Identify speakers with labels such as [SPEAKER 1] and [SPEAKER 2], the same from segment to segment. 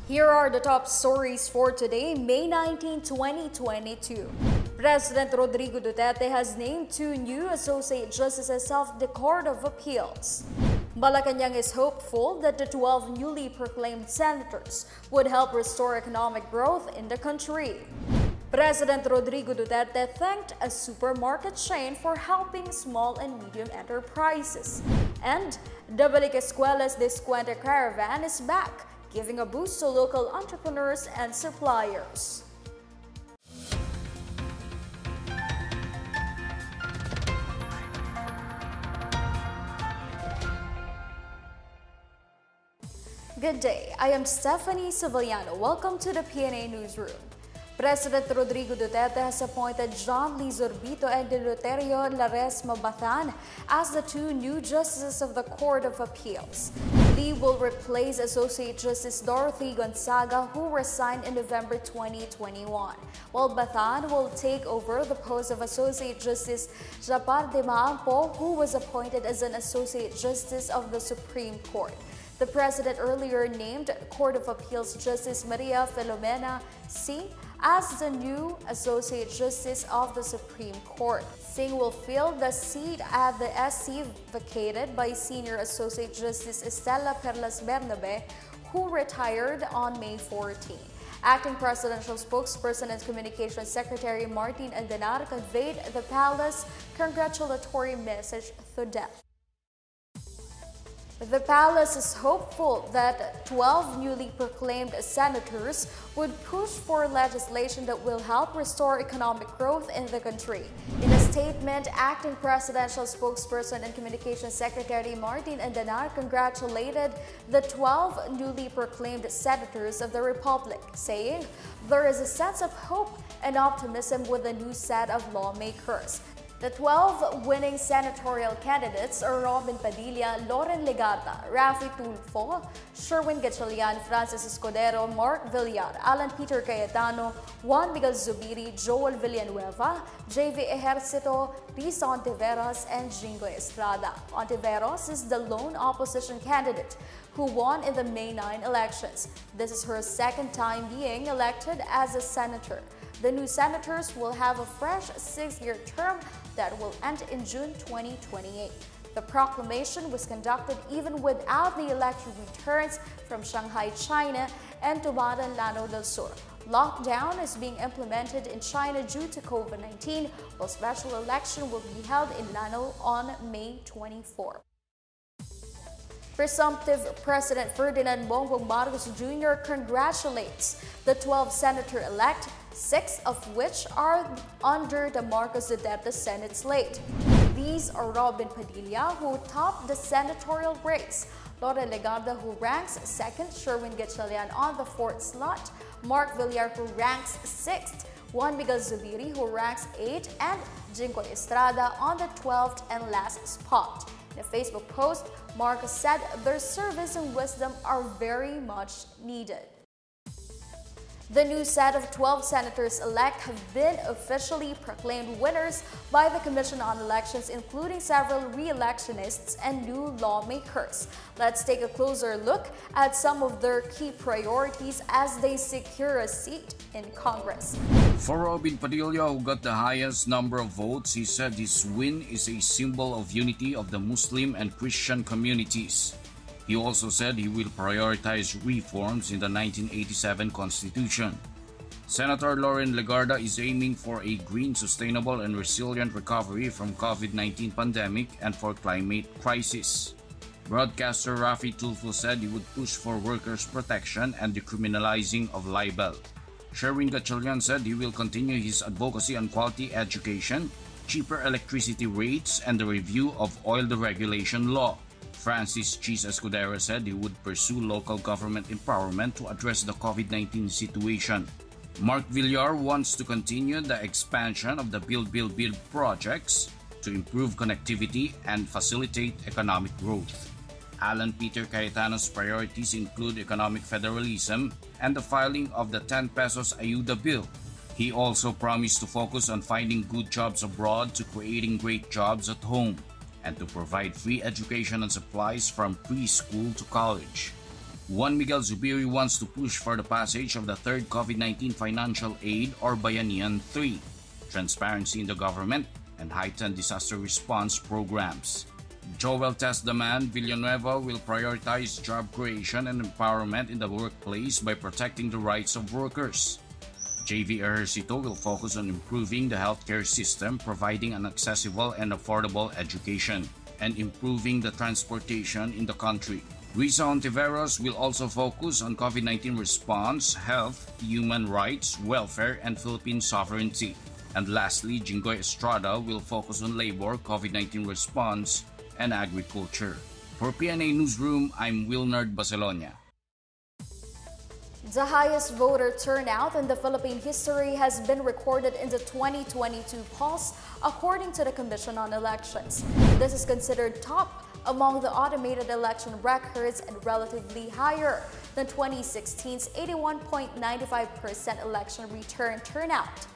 [SPEAKER 1] Here are the top stories for today, May 19, 2022. President Rodrigo Duterte has named 2 new associate justices of the Court of Appeals. Malacanang is hopeful that the 12 newly proclaimed senators would help restore economic growth in the country. President Rodrigo Duterte thanked a supermarket chain for helping small and medium enterprises. And the Balik Eskwela Diskwento caravan is back, giving a boost to local entrepreneurs and suppliers. Good day, I am Stephanie Sevillano. Welcome to the PNA Newsroom. President Rodrigo Duterte has appointed John Lee Zorbito and Eleuterio Laresma Bathan as the 2 new justices of the Court of Appeals. Lee will replace Associate Justice Dorothy Gonzaga, who resigned in November 2021, while Bathan will take over the post of Associate Justice Japar de Maampo, who was appointed as an Associate Justice of the Supreme Court. The President earlier named Court of Appeals Justice Maria Filomena Singh as the new Associate Justice of the Supreme Court. Singh will fill the seat at the SC vacated by Senior Associate Justice Estela Perlas Bernabe, who retired on May 14. Acting Presidential Spokesperson and Communications Secretary Martin Andanar conveyed the palace congratulatory message to them. The palace is hopeful that 12 newly proclaimed senators would push for legislation that will help restore economic growth in the country. In a statement, Acting Presidential Spokesperson and Communications Secretary Martin Andanar congratulated the 12 newly proclaimed senators of the Republic, saying, "There is a sense of hope and optimism with the new set of lawmakers." The 12 winning senatorial candidates are Robin Padilla, Loren Legarda, Rafi Tulfo, Sherwin Gatchalian, Francis Escudero, Mark Villar, Alan Peter Cayetano, Juan Miguel Zubiri, Joel Villanueva, JV Ejercito, Risa Ontiveros, and Jingo Estrada. Ontiveros is the lone opposition candidate who won in the May 9 elections. This is her second time being elected as a senator. The new senators will have a fresh 6-year term that will end in June 2028. The proclamation was conducted even without the election returns from Shanghai, China, and Tumaran, Lanao del Sur. Lockdown is being implemented in China due to COVID-19, while special election will be held in Lanao on May 24. Presumptive President Ferdinand Bongbong Marcos Jr. congratulates the 12 senator-elect, 6 of which are under the Marcos Duterte Senate slate. These are Robin Padilla, who topped the senatorial race, Loren Legarda, who ranks 2nd, Sherwin Gatchalian on the 4th slot, Mark Villar, who ranks 6th, Juan Miguel Zubiri, who ranks 8th, and Jingo Estrada on the 12th and last spot. In a Facebook post, Marcos said their service and wisdom are very much needed. The new set of 12 senators-elect have been officially proclaimed winners by the Commission on Elections, including several re-electionists and new lawmakers. Let's take a closer look at some of their key priorities as they secure a seat in Congress.
[SPEAKER 2] For Robin Padilla, who got the highest number of votes, he said his win is a symbol of unity of the Muslim and Christian communities. He also said he will prioritize reforms in the 1987 Constitution. Senator Loren Legarda is aiming for a green, sustainable, and resilient recovery from COVID-19 pandemic and for climate crisis. Broadcaster Rafi Tulfo said he would push for workers' protection and decriminalizing of libel. Sherwin Gatchalian said he will continue his advocacy on quality education, cheaper electricity rates, and the review of oil deregulation law. Francis Cheese Escudero said he would pursue local government empowerment to address the COVID-19 situation. Mark Villar wants to continue the expansion of the Build projects to improve connectivity and facilitate economic growth. Alan Peter Cayetano's priorities include economic federalism and the filing of the 10 pesos Ayuda bill. He also promised to focus on finding good jobs abroad to creating great jobs at home, and to provide free education and supplies from preschool to college. Juan Miguel Zubiri wants to push for the passage of the third COVID-19 financial aid or Bayanihan 3, transparency in the government, and heightened disaster response programs. Joel Testament Villanueva will prioritize job creation and empowerment in the workplace by protecting the rights of workers. JV Ejercito will focus on improving the healthcare system, providing an accessible and affordable education, and improving the transportation in the country. Risa Ontiveros will also focus on COVID-19 response, health, human rights, welfare, and Philippine sovereignty. And lastly, Jingoy Estrada will focus on labor, COVID-19 response, and agriculture. For PNA Newsroom, I'm Wilnard Bacelonia.
[SPEAKER 1] The highest voter turnout in the Philippine history has been recorded in the 2022 polls, according to the Commission on Elections. This is considered top among the automated election records and relatively higher than 2016's 81.95% election return turnout.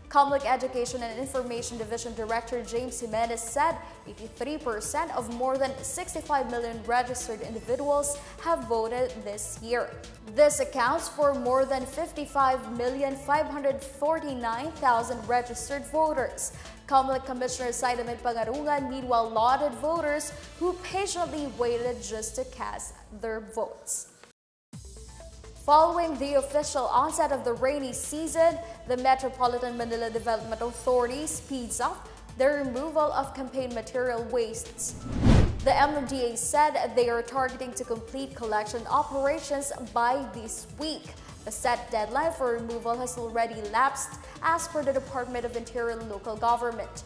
[SPEAKER 1] Public Education and Information Division Director James Jimenez said 83% of more than 65 million registered individuals have voted this year. This accounts for more than 55,549,000 registered voters. COMELEC Commissioner Saidamin Pangarungan meanwhile lauded voters who patiently waited just to cast their votes. Following the official onset of the rainy season, the Metropolitan Manila Development Authority speeds up the removal of campaign material wastes. The MMDA said they are targeting to complete collection operations by this week. The set deadline for removal has already lapsed as per the Department of Interior and Local Government.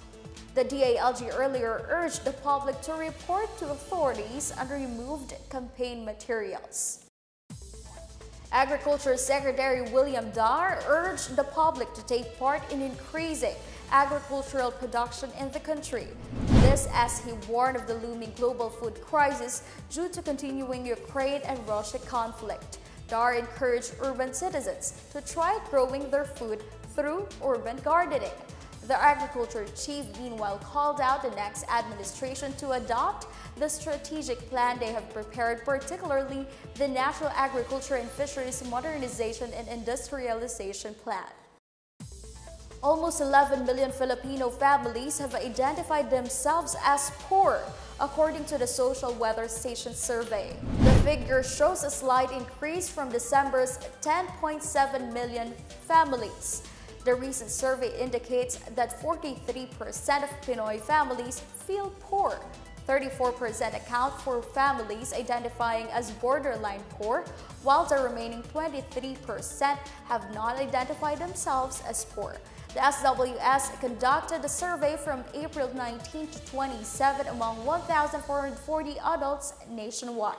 [SPEAKER 1] The DALG earlier urged the public to report to authorities on removed campaign materials. Agriculture Secretary William Dar urged the public to take part in increasing agricultural production in the country. This as he warned of the looming global food crisis due to continuing Ukraine and Russia conflict. Dar encouraged urban citizens to try growing their food through urban gardening. The agriculture chief meanwhile called out the next administration to adopt the strategic plan they have prepared, particularly the National Agriculture and Fisheries Modernization and Industrialization Plan. Almost 11 million Filipino families have identified themselves as poor, according to the Social Weather Station survey. The figure shows a slight increase from December's 10.7 million families. The recent survey indicates that 43% of Pinoy families feel poor. 34% account for families identifying as borderline poor, while the remaining 23% have not identified themselves as poor. The SWS conducted a survey from April 19 to 27 among 1,440 adults nationwide.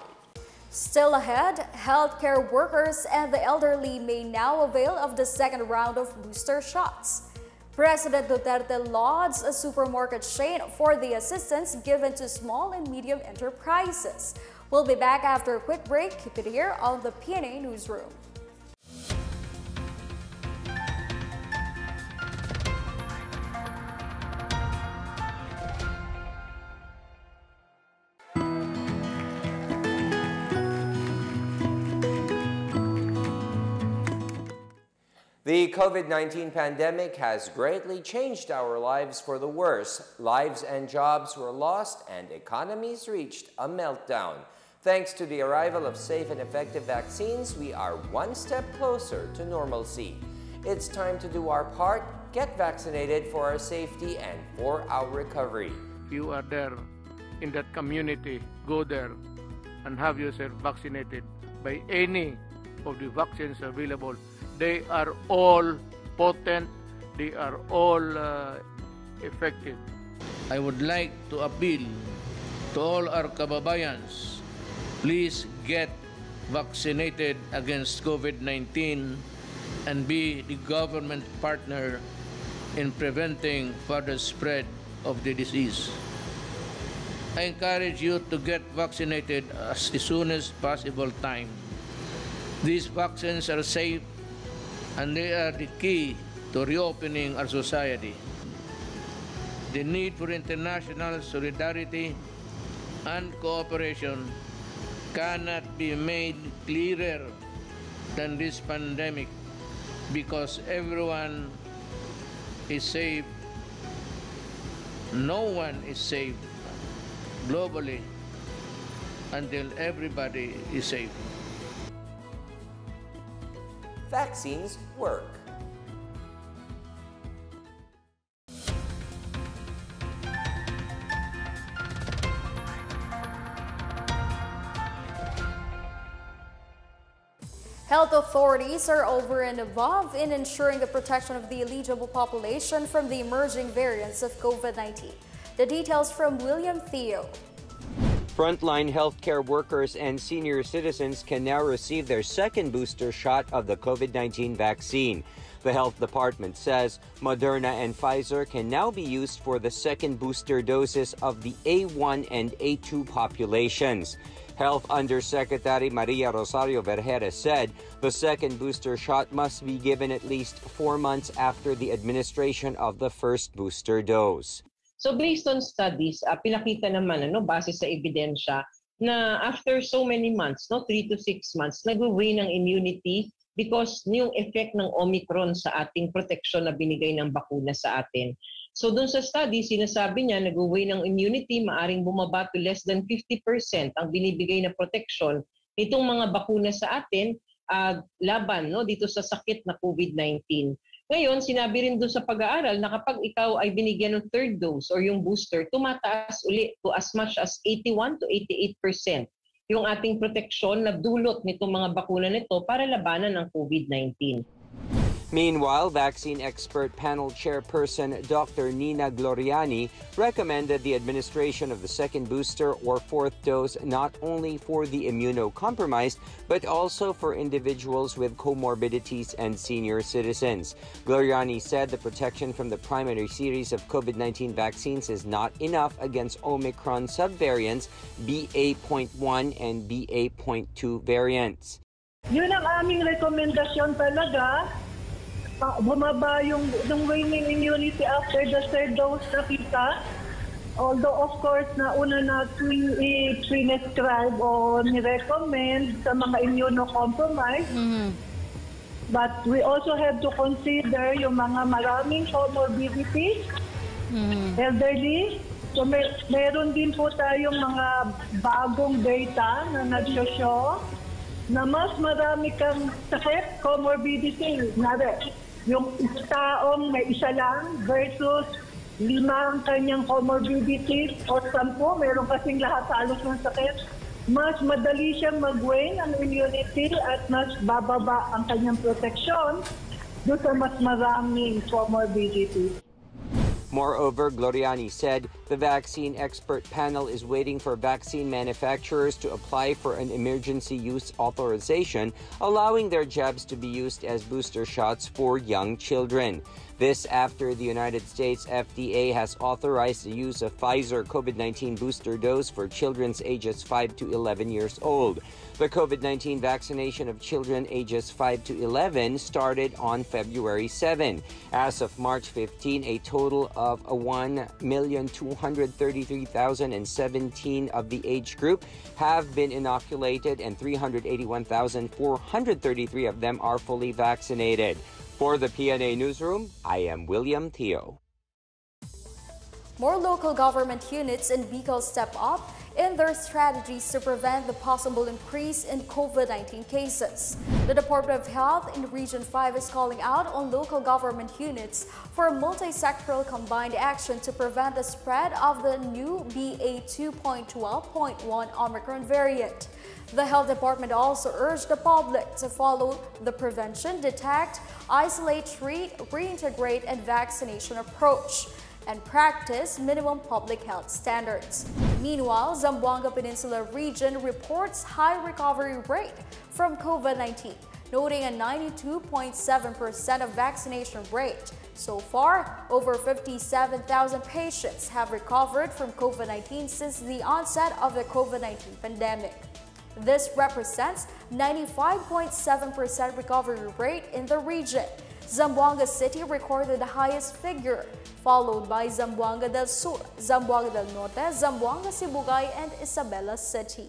[SPEAKER 1] Still ahead, healthcare workers and the elderly may now avail of the second round of booster shots. President Duterte lauds a supermarket chain for the assistance given to small and medium enterprises. We'll be back after a quick break. Keep it here on the PNA Newsroom.
[SPEAKER 3] The COVID-19 pandemic has greatly changed our lives for the worse. Lives and jobs were lost and economies reached a meltdown. Thanks to the arrival of safe and effective vaccines, we are one step closer to normalcy. It's time to do our part, get vaccinated for our safety and for our recovery.
[SPEAKER 4] If you are there in that community, go there and have yourself vaccinated by any of the vaccines available. They are all potent, they are all effective.
[SPEAKER 5] I would like to appeal to all our kababayans, please get vaccinated against COVID-19 and be the government partner in preventing further spread of the disease. I encourage you to get vaccinated as soon as possible time. These vaccines are safe and they are the key to reopening our society. The need for international solidarity and cooperation cannot be made clearer than this pandemic, because everyone is safe. No one is safe globally until everybody is safe.
[SPEAKER 3] Vaccines work.
[SPEAKER 1] Health authorities are over and above in ensuring the protection of the eligible population from the emerging variants of COVID-19. The details from William Theo.
[SPEAKER 3] Frontline healthcare workers and senior citizens can now receive their second booster shot of the COVID-19 vaccine. The health department says Moderna and Pfizer can now be used for the second booster doses of the A1 and A2 populations. Health Undersecretary Maria Rosario Vergere said the second booster shot must be given at least 4 months after the administration of the first booster dose.
[SPEAKER 6] So based on studies, pinakita naman base sa ebidensya na after so many months, 3 to 6 months, nag-wane ng immunity because yung effect ng Omicron sa ating protection na binigay ng bakuna sa atin. So doon sa study, sinasabi niya nag-wane ng immunity, maaring bumaba to less than 50% ang binibigay na protection nitong mga bakuna sa atin laban dito sa sakit na COVID-19. Ngayon, sinabi rin doon sa pag-aaral na kapag ikaw ay binigyan ng third dose or yung booster, tumataas uli to as much as 81 to 88% yung ating proteksyon na dulot nitong mga bakuna nito para labanan ng COVID-19.
[SPEAKER 3] Meanwhile, vaccine expert panel chairperson Dr. Nina Gloriani recommended the administration of the second booster or fourth dose not only for the immunocompromised, but also for individuals with comorbidities and senior citizens. Gloriani said the protection from the primary series of COVID-19 vaccines is not enough against Omicron subvariants, BA.1 and BA.2 variants.
[SPEAKER 7] Yun ang aming rekomendasyon talaga. Bumaba yung waning immunity after the third dose na kita. Although of course nauna natin i-prescribe o ni-recommend sa mga immunocompromised. But we also have to consider yung mga maraming comorbidities, elderly. So meron din po tayong mga bagong data na nag-show na mas marami kang sakit, comorbidity. Yung taong may isa lang versus 5 ang kanyang comorbidity o 10, meron kasing lahat halos ng sakit, mas madali siyang mag-wane ang immunity at mas bababa ang kanyang protection doon sa mas maraming comorbidity.
[SPEAKER 3] Moreover, Gloriani said the vaccine expert panel is waiting for vaccine manufacturers to apply for an emergency use authorization, allowing their jabs to be used as booster shots for young children. This after the United States FDA has authorized the use of Pfizer COVID-19 booster dose for children's ages 5 to 11 years old. The COVID-19 vaccination of children ages 5 to 11 started on February 7. As of March 15, a total of 1,233,017 of the age group have been inoculated and 381,433 of them are fully vaccinated. For the PNA Newsroom, I am William Theo.
[SPEAKER 1] More local government units in Bicol step up in their strategies to prevent the possible increase in COVID-19 cases. The Department of Health in Region 5 is calling out on local government units for multi-sectoral combined action to prevent the spread of the new BA.2.12.1 Omicron variant. The Health Department also urged the public to follow the prevention, detect, isolate, treat, reintegrate, and vaccination approach and practice minimum public health standards. Meanwhile, Zamboanga Peninsula region reports high recovery rate from COVID-19, noting a 92.7% of vaccination rate. So far, over 57,000 patients have recovered from COVID-19 since the onset of the COVID-19 pandemic. This represents 95.7% recovery rate in the region. Zamboanga City recorded the highest figure, followed by Zamboanga del Sur, Zamboanga del Norte, Zamboanga Sibugay, and Isabela City.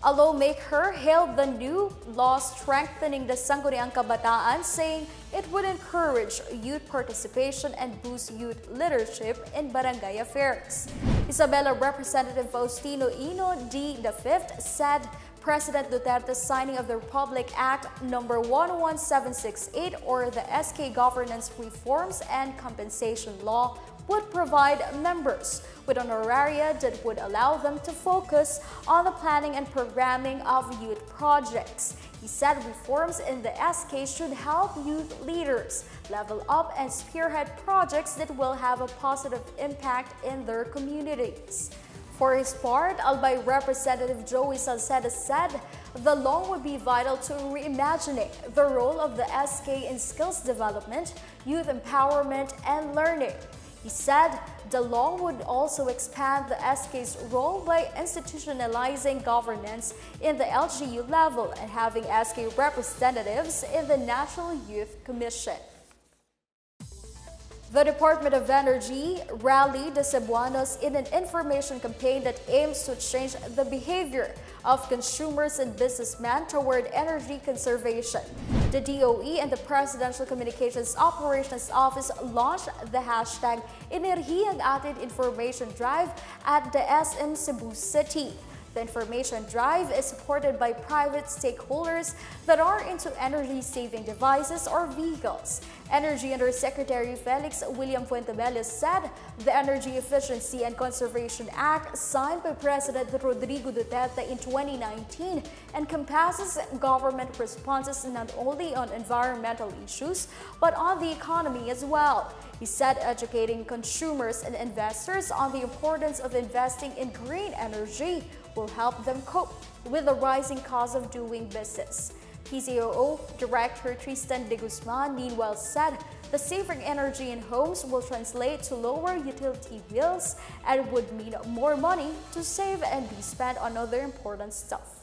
[SPEAKER 1] A lawmaker hailed the new law strengthening the Sangguniang Kabataan, saying it would encourage youth participation and boost youth leadership in barangay affairs. Isabela Representative Faustino Ino D. V said President Duterte's signing of the Republic Act No. 11768, or the SK Governance Reforms and Compensation Law, would provide members with honoraria that would allow them to focus on the planning and programming of youth projects. He said reforms in the SK should help youth leaders level up and spearhead projects that will have a positive impact in their communities. For his part, Albay Representative Joey Salceda said the law would be vital to reimagining the role of the SK in skills development, youth empowerment, and learning. He said the law would also expand the SK's role by institutionalizing governance in the LGU level and having SK representatives in the National Youth Commission. The Department of Energy rallied the Cebuanos in an information campaign that aims to change the behavior of consumers and businessmen toward energy conservation. The DOE and the Presidential Communications Operations Office launched the hashtag Enerhiyang Atin Information Drive at the SM Cebu City. The information drive is supported by private stakeholders that are into energy-saving devices or vehicles. Energy Undersecretary Felix William Fuentebelles said the Energy Efficiency and Conservation Act, signed by President Rodrigo Duterte in 2019, encompasses government responses not only on environmental issues but on the economy as well. He said educating consumers and investors on the importance of investing in green energy will help them cope with the rising cost of doing business. PCOO Director Tristan de Guzman meanwhile said the saving energy in homes will translate to lower utility bills and would mean more money to save and be spent on other important stuff.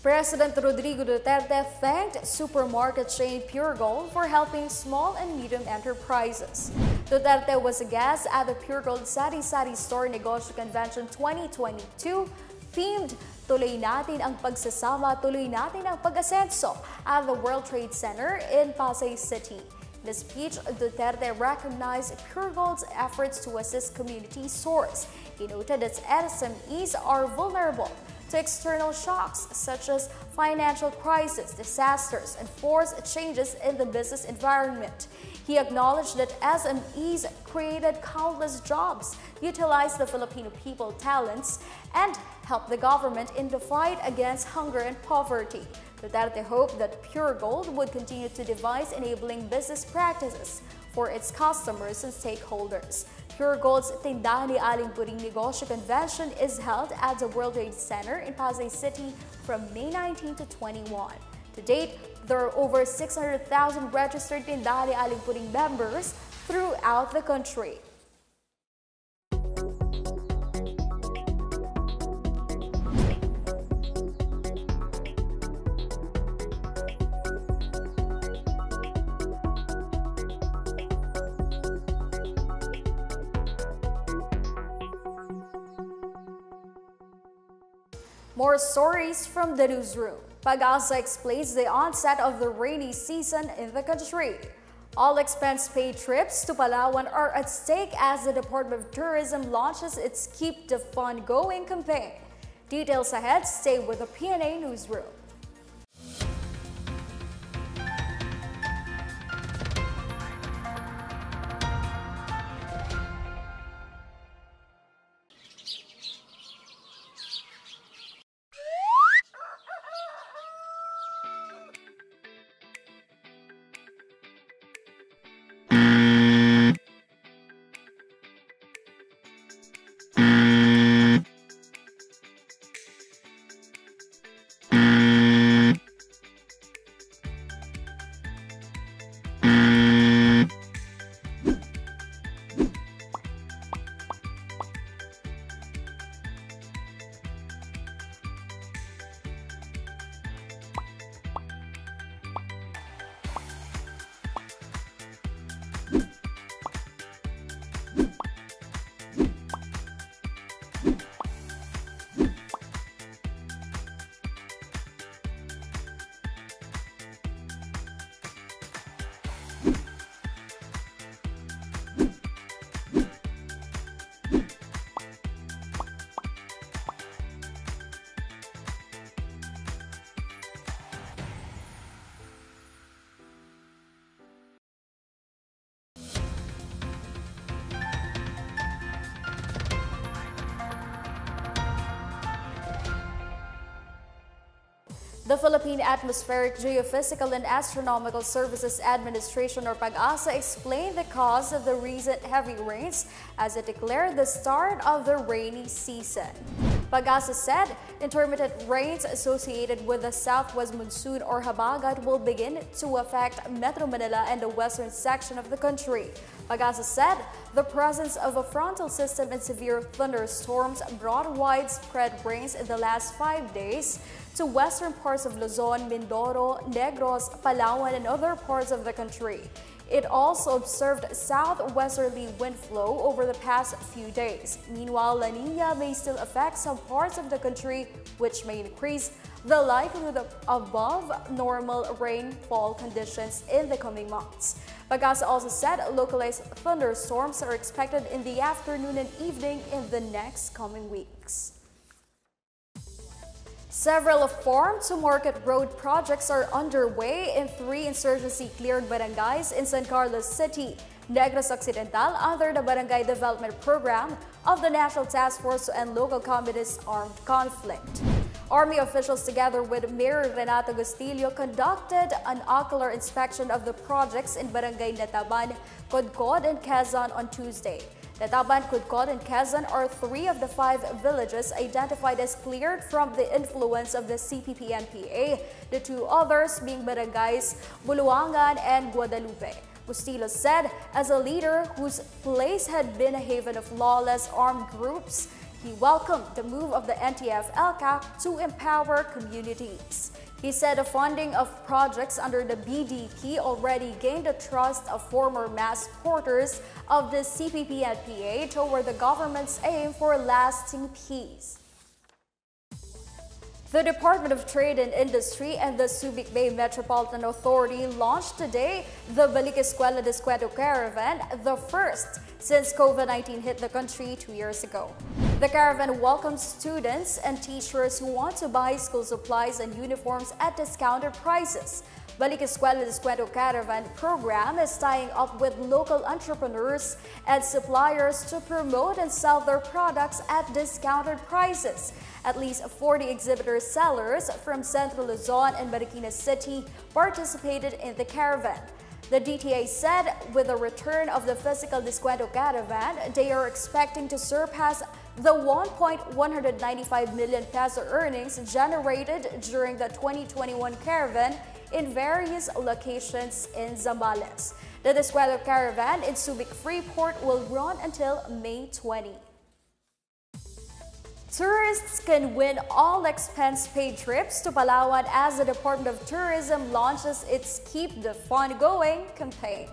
[SPEAKER 1] President Rodrigo Duterte thanked supermarket chain Puregold for helping small and medium enterprises. Duterte was a guest at the Puregold Sari Sari Store Negosyo Convention 2022, themed Tuloy Natin ang Pagsasama, Tuloy Natin ang Pag-asenso at the World Trade Center in Pasay City. In the speech, Duterte recognized Puregold's efforts to assist community stores. He noted that SMEs are vulnerable to external shocks such as financial crisis, disasters, and forced changes in the business environment. He acknowledged that SMEs created countless jobs, utilized the Filipino people's talents, and helped the government in the fight against hunger and poverty. Duterte hoped that Puregold would continue to devise enabling business practices for its customers and stakeholders. Puregold's Tindahan ni Aling Puring Negosyo Convention is held at the World Trade Center in Pasay City from May 19 to 21. To date, there are over 600,000 registered Tindahan ni Aling Puring members throughout the country. More stories from the newsroom. Pag-asa explains the onset of the rainy season in the country. All expense-paid trips to Palawan are at stake as the Department of Tourism launches its Keep the Fun Going campaign. Details ahead, stay with the PNA Newsroom. The Philippine Atmospheric, Geophysical and Astronomical Services Administration or PAGASA explained the cause of the recent heavy rains as it declared the start of the rainy season. PAGASA said intermittent rains associated with the southwest monsoon or habagat will begin to affect Metro Manila and the western section of the country. PAGASA said the presence of a frontal system and severe thunderstorms brought widespread rains in the last 5 days to western parts of Luzon, Mindoro, Negros, Palawan, and other parts of the country. It also observed southwesterly wind flow over the past few days. Meanwhile, La Nina may still affect some parts of the country, which may increase the likelihood of above normal rainfall conditions in the coming months. PAGASA also said localized thunderstorms are expected in the afternoon and evening in the next coming weeks. Several farm-to-market road projects are underway in 3 insurgency-cleared barangays in San Carlos City, Negros Occidental under the Barangay Development Program of the National Task Force to End Local Communist Armed Conflict. Army officials together with Mayor Renato Gustillo conducted an ocular inspection of the projects in Barangay Nataban, Codcod, and Quezon on Tuesday. Nataban, Codcod, and Quezon are 3 of the 5 villages identified as cleared from the influence of the CPP-NPA, the 2 others being barangays Buluangan and Guadalupe. Bustillo said, as a leader whose place had been a haven of lawless armed groups, he welcomed the move of the NTF-ELCAC to empower communities. He said the funding of projects under the BDP already gained the trust of former mass supporters of the CPP-NPA toward the government's aim for lasting peace. The Department of Trade and Industry and the Subic Bay Metropolitan Authority launched today the Balik Eskwela Diskwento caravan, the first since COVID-19 hit the country 2 years ago. The caravan welcomes students and teachers who want to buy school supplies and uniforms at discounted prices. Balik Eskwela Diskwento caravan program is tying up with local entrepreneurs and suppliers to promote and sell their products at discounted prices. At least 40 exhibitor sellers from Central Luzon and Marikina City participated in the caravan. The DTA said with the return of the physical Diskwento caravan, they are expecting to surpass the 1.195 million peso earnings generated during the 2021 caravan in various locations in Zambales. The Diskwento caravan in Subic Freeport will run until May 20. Tourists can win all expense-paid trips to Palawan as the Department of Tourism launches its Keep the Fun Going campaign.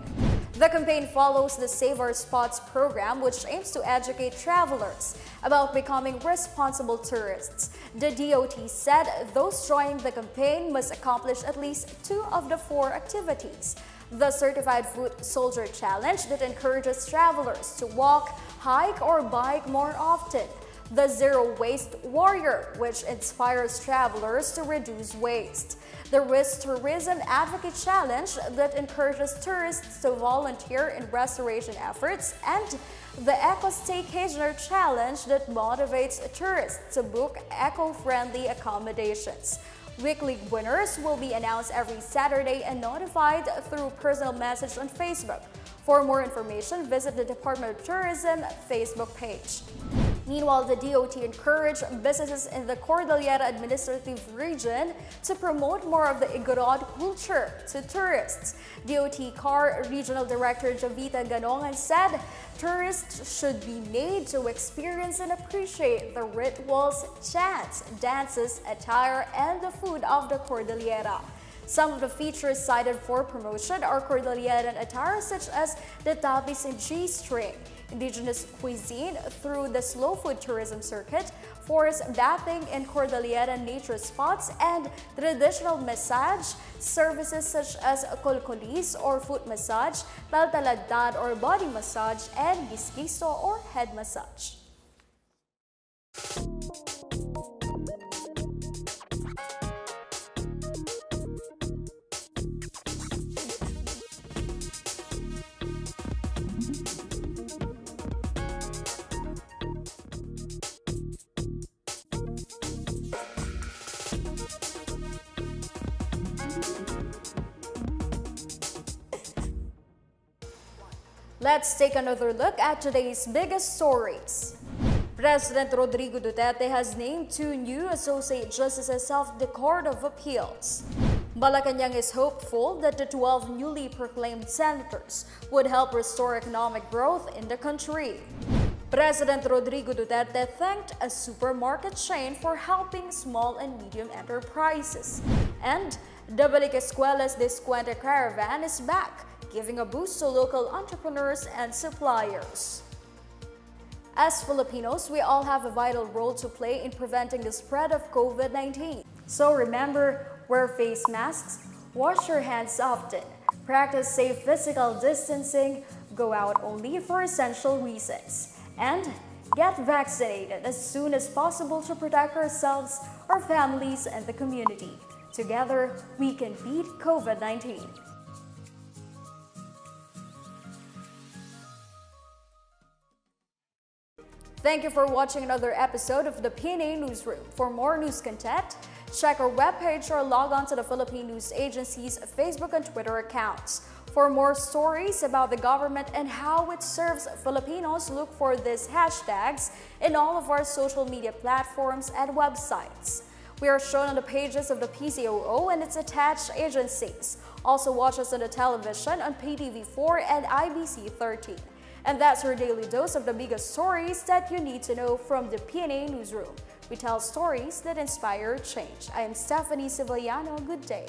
[SPEAKER 1] The campaign follows the Save Our Spots program, which aims to educate travelers about becoming responsible tourists. The DOT said those joining the campaign must accomplish at least 2 of the 4 activities. The Certified Foot Soldier Challenge that encourages travelers to walk, hike, or bike more often. The Zero Waste Warrior, which inspires travelers to reduce waste. The Risk Tourism Advocate Challenge that encourages tourists to volunteer in restoration efforts, and the Eco Staycationer Challenge that motivates tourists to book eco-friendly accommodations. Weekly winners will be announced every Saturday and notified through personal message on Facebook. For more information, visit the Department of Tourism Facebook page. Meanwhile, the DOT encouraged businesses in the Cordillera Administrative Region to promote more of the Igorot culture to tourists. DOT CAR Regional Director Javita Ganongan said tourists should be made to experience and appreciate the rituals, chants, dances, attire, and the food of the Cordillera. Some of the features cited for promotion are Cordilleran attire such as the tapis and G-string, indigenous cuisine through the slow food tourism circuit, forest bathing in Cordilleran nature spots, and traditional massage services such as kolkolis or foot massage, taltaladad or body massage, and gisgiso or head massage. Let's take another look at today's biggest stories. President Rodrigo Duterte has named 2 new associate justices of the Court of Appeals. Malacanang is hopeful that the 12 newly proclaimed senators would help restore economic growth in the country. President Rodrigo Duterte thanked a supermarket chain for helping small and medium enterprises. And the Balik Eskwela Diskwento caravan is back, giving a boost to local entrepreneurs and suppliers. As Filipinos, we all have a vital role to play in preventing the spread of COVID-19. So remember, wear face masks, wash your hands often, practice safe physical distancing, go out only for essential reasons, and get vaccinated as soon as possible to protect ourselves, our families, and the community. Together, we can beat COVID-19. Thank you for watching another episode of the PNA Newsroom. For more news content, check our webpage or log on to the Philippine News Agency's Facebook and Twitter accounts. For more stories about the government and how it serves Filipinos, look for these hashtags in all of our social media platforms and websites. We are shown on the pages of the PCOO and its attached agencies. Also watch us on the television on PTV4 and IBC 13. And that's your daily dose of the biggest stories that you need to know from the PNA Newsroom. We tell stories that inspire change. I am Stephanie Civiliano. Good day.